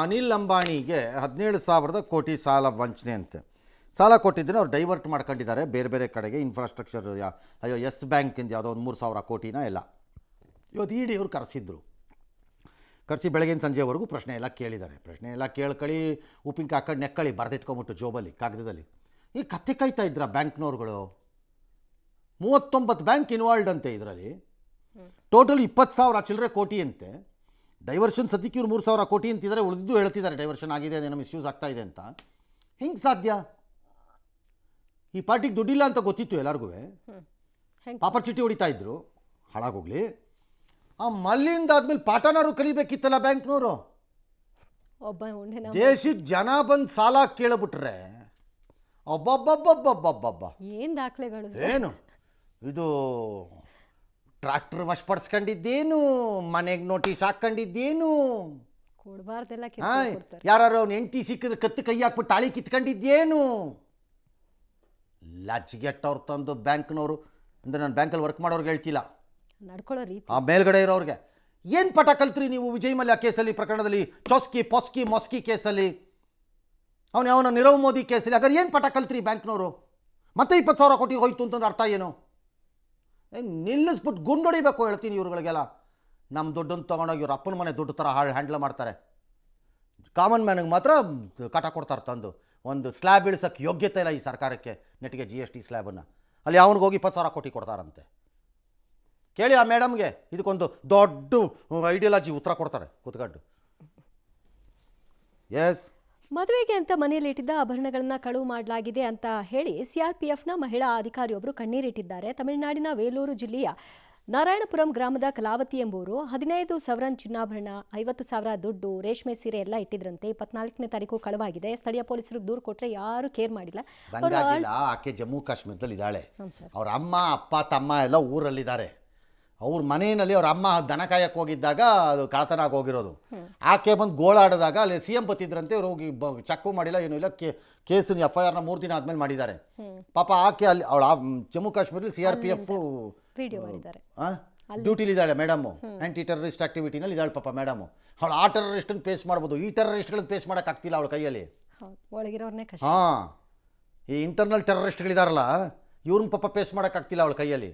ಅನಿಲ್ ಅಂಬಾನಿಗೆ 17,000 ಕೋಟಿ ಸಾಲ ವಂಚನೆ ಅಂತೆ. ಸಾಲ ಕೊಟ್ಟಿದ್ದನ್ನು ಅವ್ರು ಡೈವರ್ಟ್ ಮಾಡ್ಕೊಂಡಿದ್ದಾರೆ ಬೇರೆ ಬೇರೆ ಕಡೆಗೆ. ಇನ್ಫ್ರಾಸ್ಟ್ರಕ್ಚರ್ ಎಸ್ ಬ್ಯಾಂಕಿಂದ ಯಾವುದೋ ಒಂದು 3,000 ಕೋಟಿನ ಎಲ್ಲ ಇವತ್ತು ಇಡಿ ಅವ್ರು ಕರೆಸಿ ಬೆಳಗಿನ ಸಂಜೆವರೆಗೂ ಪ್ರಶ್ನೆ ಎಲ್ಲ ಕೇಳಿದ್ದಾರೆ. ಪ್ರಶ್ನೆ ಎಲ್ಲ ಕೇಳ್ಕೊಳ್ಳಿ, ಉಪ್ಪಿನಕಾಯಿ ಹಾಕೊಂಡು ನೆಕ್ಕಳಿ ಬರೆದಿಟ್ಕೊಂಬಿಟ್ಟು ಜೋಬಲ್ಲಿ ಕಾಗದದಲ್ಲಿ. ಈ ಕತ್ತೆ ಕಾಯ್ತಾ ಇದ್ರ ಬ್ಯಾಂಕ್ನವ್ರುಗಳು. 39 ಬ್ಯಾಂಕ್ ಇನ್ವಾಲ್ವ್ಡ್ ಅಂತೆ ಇದರಲ್ಲಿ. ಟೋಟಲ್ 20,000 ಚಿಲ್ಲರೆ ಕೋಟಿ ಅಂತೆ. ಡೈವರ್ಷನ್ ಸದ್ಯಕ್ಕೆ ಇವ್ರು 3,000 ಕೋಟಿ ಅಂತಿದ್ದಾರೆ, ಉಳಿದಿದ್ದು ಹೇಳ್ತಿದ್ದಾರೆ ಡೈವರ್ಷನ್ ಆಗಿದೆ, ಅದೇನೋ ಮಿಸ್ಯೂಸ್ ಆಗ್ತಾ ಇದೆ ಅಂತ. ಹೆಂಗೆ ಸಾಧ್ಯ? ಈ ಪಾರ್ಟಿಗೆ ದುಡ್ಡಿಲ್ಲ ಅಂತ ಗೊತ್ತಿತ್ತು ಎಲ್ಲರಿಗೂ. ಪಾಪರ್ ಚೀಟಿ ಹೊಡಿತಾ ಇದ್ರು, ಹಾಳಾಗೋಗ್ಲಿ. ಆ ಮಲ್ಲಿಂದ ಆದ್ಮೇಲೆ ಪಾಠನಾರು ಕಲಿಬೇಕಿತ್ತಲ್ಲ ಬ್ಯಾಂಕ್ನವರು. ದೇಶದ ಜನ ಬಂದು ಸಾಲ ಕೇಳಬಿಟ್ರೆ ಅಬ್ಬಬ್ಬಬ್ಬಬ್ಬಬ್ಬಬ್ಬ ಏನು ದಾಖಲೆಗಳು, ಏನು ಇದು ಟ್ರ್ಯಾಕ್ಟರ್ ವಶಪಡಿಸ್ಕೊಂಡಿದ್ದೇನು, ಮನೆಗೆ ನೋಟಿಸ್ ಹಾಕ್ಕೊಂಡಿದ್ದೇನು, ಕೊಡಬಾರ್ದೆಲ್ಲ ಯಾರು ಅವ್ನು ಹೆಂಡತಿ ಸಿಕ್ಕಿದ್ರೆ ಕತ್ತು ಕೈ ಹಾಕ್ಬಿಟ್ಟು ತಾಳಿ ಕಿತ್ಕೊಂಡಿದ್ದೇನು. ಲಜ್ಗೆಟ್ಟವ್ರು ತಂದು ಬ್ಯಾಂಕ್ನವರು ಅಂದರೆ ನಾನು ಬ್ಯಾಂಕಲ್ಲಿ ವರ್ಕ್ ಮಾಡೋರ್ಗೆ ಹೇಳ್ತಿಲ್ಲ, ನಡ್ಕೊಳ್ಳೋ ರೀತಿ ಆ ಮೇಲ್ಗಡೆ ಇರೋರಿಗೆ. ಏನು ಪಾಠ ಕಲ್ತ್ರಿ ನೀವು ವಿಜಯ್ ಮಲ್ಯ ಕೇಸಲ್ಲಿ, ಪ್ರಕರಣದಲ್ಲಿ, ಚೌಸ್ಕಿ ಪೊಸ್ಕಿ ಮೊಸ್ಕಿ ಕೇಸಲ್ಲಿ, ಅವನ ನೀರವ್ ಮೋದಿ ಕೇಸಲ್ಲಿ? ಹಾಗಾದ್ರೆ ಏನು ಪಾಠ ಕಲ್ತ್ರಿ ಬ್ಯಾಂಕ್ನವರು? ಮತ್ತೆ 20,000 ಕೋಟಿ ಹೋಯ್ತು ಅಂತಂದ್ರೆ ಅರ್ಥ ಏನು? ನಿಲ್ಲಿಸ್ಬಿಟ್ಟು ಗುಂಡೊಡಿಬೇಕು ಹೇಳ್ತೀನಿ ಇವ್ರುಗಳಿಗೆಲ್ಲ. ನಮ್ಮ ದುಡ್ಡನ್ನು ತೊಗೊಂಡೋಗಿ ಇವ್ರ ಅಪ್ಪನ ಮನೆ ದುಡ್ಡು ಥರ ಹ್ಯಾಂಡ್ಲ್ ಮಾಡ್ತಾರೆ. ಕಾಮನ್ ಮ್ಯಾನಿಗೆ ಮಾತ್ರ ಕಾಟ ಕೊಡ್ತಾರೆ ತಂದು. ಒಂದು ಸ್ಲ್ಯಾಬ್ ಇಳಿಸೋಕ್ಕೆ ಯೋಗ್ಯತೆ ಇಲ್ಲ ಈ ಸರ್ಕಾರಕ್ಕೆ, ನೆಟ್ಟಿಗೆ GST ಸ್ಲ್ಯಾಬನ್ನು. ಅಲ್ಲಿ ಅವನಿಗೆ ಹೋಗಿ 20,000 ಕೋಟಿ ಕೊಡ್ತಾರಂತೆ. ಕೇಳಿ ಆ ಮೇಡಮ್ಗೆ, ಇದಕ್ಕೊಂದು ದೊಡ್ಡ ಐಡಿಯಾಲಜಿ ಉತ್ತರ ಕೊಡ್ತಾರೆ ಕೂತ್ಕೊಂಡು. ಎಸ್, ಮದುವೆಗೆ ಅಂತ ಮನೆಯಲ್ಲಿ ಇಟ್ಟಿದ್ದ ಆಭರಣಗಳನ್ನ ಕಳುವು ಮಾಡಲಾಗಿದೆ ಅಂತ ಹೇಳಿ CRPFನ ಮಹಿಳಾ ಅಧಿಕಾರಿಯೊಬ್ಬರು ಕಣ್ಣೀರಿಟ್ಟಿದ್ದಾರೆ. ತಮಿಳುನಾಡಿನ ವೇಲೂರು ಜಿಲ್ಲೆಯ ನಾರಾಯಣಪುರಂ ಗ್ರಾಮದ ಕಲಾವತಿ ಎಂಬುವರು 15,000 ಚಿನ್ನಾಭರಣ, 50,000 ದುಡ್ಡು, ರೇಷ್ಮೆ ಸೀರೆ ಎಲ್ಲ ಇಟ್ಟಿದ್ರಂತೆ. 24ನೇ ತಾರೀಕು ಕಳುವಾಗಿದೆ. ಸ್ಥಳೀಯ ಪೊಲೀಸರಿಗೆ ದೂರು ಕೊಟ್ಟರೆ ಯಾರು ಕೇರ್ ಮಾಡಿಲ್ಲ. ಆಕೆ ಜಮ್ಮು ಕಾಶ್ಮೀರದಲ್ಲಿ ಇದ್ದಾಳೆ. ಅವ್ರ ಅಮ್ಮ ಅಪ್ಪ ತಮ್ಮ ಎಲ್ಲ ಊರಲ್ಲಿದ್ದಾರೆ. ಅವ್ರ ಮನೆಯಲ್ಲಿ ಅವ್ರ ಅಮ್ಮ ದನ ಕಾಯಕ್ಕೆ ಹೋಗಿದ್ದಾಗ ಅದು ಕಳತನ ಆಗಿ ಹೋಗಿರೋದು. ಆಕೆ ಬಂದು ಗೋಳಾಡಿದಾಗ ಅಲ್ಲಿ CM ಬತ್ತಿದ್ರಂತೆ. ಅವ್ರು ಹೋಗಿ ಚೆಕ್ಕು ಮಾಡಿಲ್ಲ, ಏನೂ ಇಲ್ಲ. ಕೇಸಿನ FIRನ 3 ದಿನ ಆದ್ಮೇಲೆ ಮಾಡಿದ್ದಾರೆ. ಪಾಪ ಆಕೆ ಅಲ್ಲಿ ಅವಳ ಜಮ್ಮು ಕಾಶ್ಮೀರಲ್ಲಿ CRPF ಡ್ಯೂಟಿಲಿದ್ದಾಳೆ ಮೇಡಮು. ಆ್ಯಂಟಿ ಟೆರರಿಸ್ಟ್ ಆಕ್ಟಿವಿಟಿನಲ್ಲಿ ಇದ್ದಾಳೆ ಪಾಪ ಮೇಡಮು. ಅವಳು ಆ ಟೆರರಿಸ್ಟನ್ನು ಫೇಸ್ ಮಾಡ್ಬೋದು, ಈ ಟೆರರಿಸ್ಟ್ಗಳನ್ನ ಫೇಸ್ ಮಾಡೋಕ್ಕಾಗ್ತಿಲ್ಲ ಅವಳ ಕೈಯಲ್ಲಿ. ಹಾಂ, ಈ ಇಂಟರ್ನಲ್ ಟೆರರಿಸ್ಟ್ಗಳಿದಾರಲ್ಲ ಇವ್ರನ್ನ ಪಾಪ ಫೇಸ್ ಮಾಡೋಕ್ಕಾಗ್ತಿಲ್ಲ ಅವಳ ಕೈಯಲ್ಲಿ.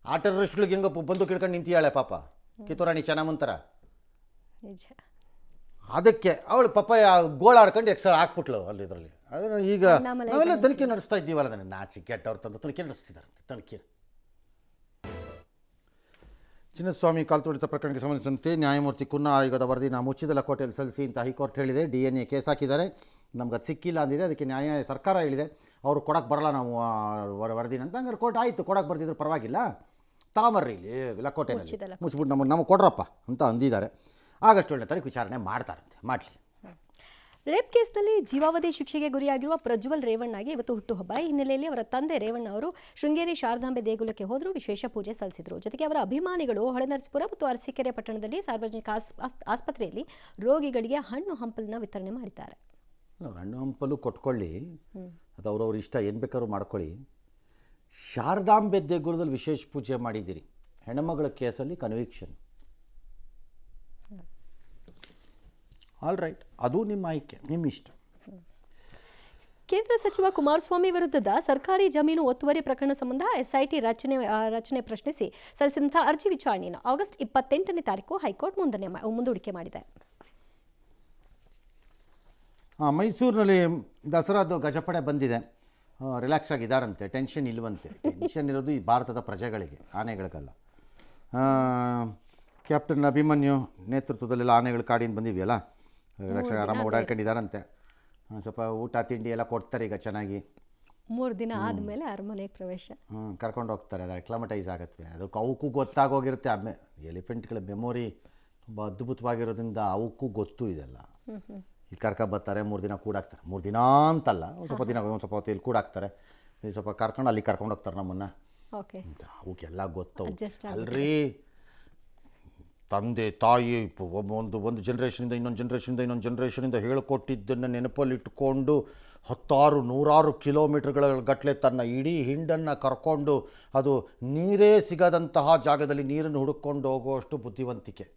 ಆ ಟೆರರಿಸ್ಟ್ಗಳಿಗೆ ಹೆಂಗ ಬಂದು ಕಿಡ್ಕೊಂಡು ನಿಂತಿಯಾಳೆ ಪಾಪ, ಕಿತ್ತೂರಾಣಿ ಚೆನ್ನಮಂತರ. ಅದಕ್ಕೆ ಅವಳು ಪಾಪ ಗೋಳಾಡ್ಕೊಂಡು ಹಾಕ್ಬಿಟ್ಲು ಅಲ್ಲಿ ಇದರಲ್ಲಿ. ಅದನ್ನು ಈಗ ನಾವೆಲ್ಲ ತನಿಖೆ ನಡೆಸ್ತಾ ಇದ್ದೀವಲ್ಲ, ನನಗೆ ನಾಚಿ ಕೆಟ್ಟವ್ರು ತಂದು ತನಿಖೆ ನಡೆಸ್ತಿದ್ದಾರೆ. ತನಿಖೆ ಚಿನ್ನಸ್ವಾಮಿ ಕಾಲ್ ತುಳಿತ ಪ್ರಕರಣಕ್ಕೆ ಸಂಬಂಧಿಸಿದಂತೆ ನ್ಯಾಯಮೂರ್ತಿ ಕುನ್ನಾ ಆಯೋಗದ ವರದಿನ ಮುಚ್ಚಿದ ಲಕೋಟೆಯಲ್ಲಿ ಸಲ್ಲಿಸಿ ಅಂತ ಹೈಕೋರ್ಟ್ ಹೇಳಿದೆ. DNA ಕೇಸ್ ಹಾಕಿದ್ದಾರೆ, ನಮ್ಗೆ ಅದು ಸಿಕ್ಕಿಲ್ಲ ಅಂದಿದೆ. ಅದಕ್ಕೆ ಸರ್ಕಾರ ಹೇಳಿದೆ ಅವರು ಕೊಡೋಕ್ಕೆ ಬರಲ್ಲ ನಾವು ವರದಿನ ಅಂತ. ಹಂಗಾರೆ ಕೋರ್ಟ್ ಆಯಿತು, ಕೊಡೋಕ್ಕೆ ಬರ್ದಿದ್ರು ಪರವಾಗಿಲ್ಲ, ತಾಮರ್ರಿ ಇಲ್ಲಿ ಲಕೋಟೆನಲ್ಲಿ ಮುಚ್ಚಿಬಿಟ್ಟು ನಮಗೆ ಕೊಡ್ರಪ್ಪ ಅಂತ ಅಂದಿದ್ದಾರೆ. ಆಗಸ್ಟ್ 7ನೇ ತಾರೀಕು ವಿಚಾರಣೆ ಮಾಡ್ತಾರಂತೆ, ಮಾಡಲಿ. ರೇಪ್ ಕೇಸ್ನಲ್ಲಿ ಜೀವಾವಧಿ ಶಿಕ್ಷೆಗೆ ಗುರಿಯಾಗಿರುವ ಪ್ರಜ್ವಲ್ ರೇವಣ್ಣಗೆ ಇವತ್ತು ಹುಟ್ಟುಹಬ್ಬ. ಈ ಹಿನ್ನೆಲೆಯಲ್ಲಿ ಅವರ ತಂದೆ ರೇವಣ್ಣ ಅವರು ಶೃಂಗೇರಿ ಶಾರದಾಂಬೆ ದೇಗುಲಕ್ಕೆ ಹೋದರು, ವಿಶೇಷ ಪೂಜೆ ಸಲ್ಲಿಸಿದರು. ಜೊತೆಗೆ ಅವರ ಅಭಿಮಾನಿಗಳು ಹೊಳೆನರಸೀಪುರ ಮತ್ತು ಅರಸೀಕೆರೆ ಪಟ್ಟಣದಲ್ಲಿ ಸಾರ್ವಜನಿಕ ಆಸ್ಪತ್ರೆಯಲ್ಲಿ ರೋಗಿಗಳಿಗೆ ಹಣ್ಣು ಹಂಪಲನ್ನ ವಿತರಣೆ ಮಾಡಿದ್ದಾರೆ. ಹಣ್ಣು ಹಂಪಲು ಕೊಟ್ಕೊಳ್ಳಿ, ಅದು ಅವ್ರವ್ರ ಇಷ್ಟ, ಏನು ಬೇಕಾದ್ರೂ ಮಾಡ್ಕೊಳ್ಳಿ. ಶಾರದಾಂಬೆ ದೇಗುಲದಲ್ಲಿ ವಿಶೇಷ ಪೂಜೆ ಮಾಡಿದ್ದೀರಿ, ಹೆಣ್ಣುಮಗಳ ಕೇಸಲ್ಲಿ ಕನ್ವಿಕ್ಷನ್. ಆಲ್ ರೈಟ್, ಅದು ನಿಮ್ಮ ಆಯ್ಕೆ, ನಿಮ್ಮ ಇಷ್ಟ. ಕೇಂದ್ರ ಸಚಿವ ಕುಮಾರಸ್ವಾಮಿ ವಿರುದ್ಧದ ಸರ್ಕಾರಿ ಜಮೀನು ಒತ್ತುವರಿ ಪ್ರಕರಣ ಸಂಬಂಧ SIT ರಚನೆ ಪ್ರಶ್ನಿಸಿ ಸಲ್ಲಿಸಿದಂತಹ ಅರ್ಜಿ ವಿಚಾರಣೆಯನ್ನು ಆಗಸ್ಟ್ 28ನೇ ತಾರೀಕು ಹೈಕೋರ್ಟ್ ಮುಂದೂಡಿಕೆ ಮಾಡಿದೆ. ಮೈಸೂರಿನಲ್ಲಿ ದಸರಾದು ಗಜಪಡೆ ಬಂದಿದೆ, ರಿಲ್ಯಾಕ್ಸ್ ಆಗಿದ್ದಾರಂತೆ, ಟೆನ್ಷನ್ ಇಲ್ವಂತೆ. ಟೆನ್ಷನ್ ಇರೋದು ಈ ಭಾರತದ ಪ್ರಜೆಗಳಿಗೆ, ಆನೆಗಳಿಗಲ್ಲ. ಕ್ಯಾಪ್ಟನ್ ಅಭಿಮನ್ಯು ನೇತೃತ್ವದಲ್ಲೆಲ್ಲ ಆನೆಗಳು ಕಾಡಿಂದ ಬಂದಿವೆಯಲ್ಲ, ರಿಲ್ಯಾಕ್ಸ್ ಆರಾಮ ಓಡಾಡ್ಕೊಂಡಿದ್ದಾರಂತೆ. ಸ್ವಲ್ಪ ಊಟ ತಿಂಡಿ ಎಲ್ಲ ಕೊಡ್ತಾರೆ ಈಗ ಚೆನ್ನಾಗಿ. 3 ದಿನ ಆದಮೇಲೆ ಅರಮನೆಗೆ ಪ್ರವೇಶ ಕರ್ಕೊಂಡು ಹೋಗ್ತಾರೆ. ಅದು ಅಕ್ಲಮಟೈಸ್ ಆಗುತ್ತೆ, ಅದಕ್ಕೆ ಅವಕ್ಕೂ ಗೊತ್ತಾಗೋಗಿರುತ್ತೆ. ಆಮೇಲೆ ಎಲಿಫೆಂಟ್ಗಳ ಮೆಮೊರಿ ತುಂಬ ಅದ್ಭುತವಾಗಿರೋದ್ರಿಂದ ಅವಕ್ಕೂ ಗೊತ್ತು ಇದೆಲ್ಲ. ಇಲ್ಲಿ ಬರ್ತಾರೆ, 3 ದಿನ ಕೂಡಾಕ್ತಾರೆ. 3 ದಿನ ಅಂತಲ್ಲ, ಸ್ವಲ್ಪ ದಿನ ಒಂದು ಸ್ವಲ್ಪ ಹೊತ್ತು ಇಲ್ಲಿ ಕೂಡಾಕ್ತಾರೆ, ಸ್ವಲ್ಪ ಕರ್ಕೊಂಡು ಅಲ್ಲಿ ಕರ್ಕೊಂಡು ಹೋಗ್ತಾರೆ ನಮ್ಮನ್ನು. ಅವಕ್ಕೆಲ್ಲ ಗೊತ್ತು ಅಲ್ರಿ. ತಂದೆ ತಾಯಿ ಒಂದು ಜನ್ರೇಷನಿಂದ ಇನ್ನೊಂದು ಜನ್ರೇಷನಿಂದ ಹೇಳಿಕೊಟ್ಟಿದ್ದನ್ನು ನೆನಪಲ್ಲಿಟ್ಟುಕೊಂಡು 10,100 ಕಿಲೋಮೀಟರ್ಗಳ ಗಟ್ಟಲೆ ತನ್ನ ಇಡೀ ಹಿಂಡನ್ನು ಕರ್ಕೊಂಡು ಅದು ನೀರೇ ಸಿಗದಂತಹ ಜಾಗದಲ್ಲಿ ನೀರನ್ನು ಹುಡುಕೊಂಡು ಹೋಗುವಷ್ಟು ಬುದ್ಧಿವಂತಿಕೆ.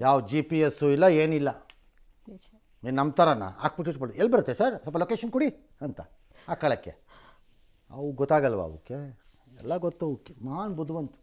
ಯಾವ GPS ಇಲ್ಲ, ಏನಿಲ್ಲ. ನಿಜ. ನೀನು ನಮ್ಮ ಥರನ ಹಾಕ್ಬಿಟ್ಟು ಇಟ್ಬಿಡ್ದು ಎಲ್ಲಿ ಬರುತ್ತೆ ಸರ್ ಸ್ವಲ್ಪ ಲೊಕೇಶನ್ ಕೊಡಿ ಅಂತ ಹಾಕೊಳ್ಳೋಕ್ಕೆ ಅವು ಗೊತ್ತಾಗಲ್ವ ಅವಕ್ಕೆ ಎಲ್ಲ ಗೊತ್ತು ಅವಕ್ಕೆ ಬುದ್ಧಿವಂತು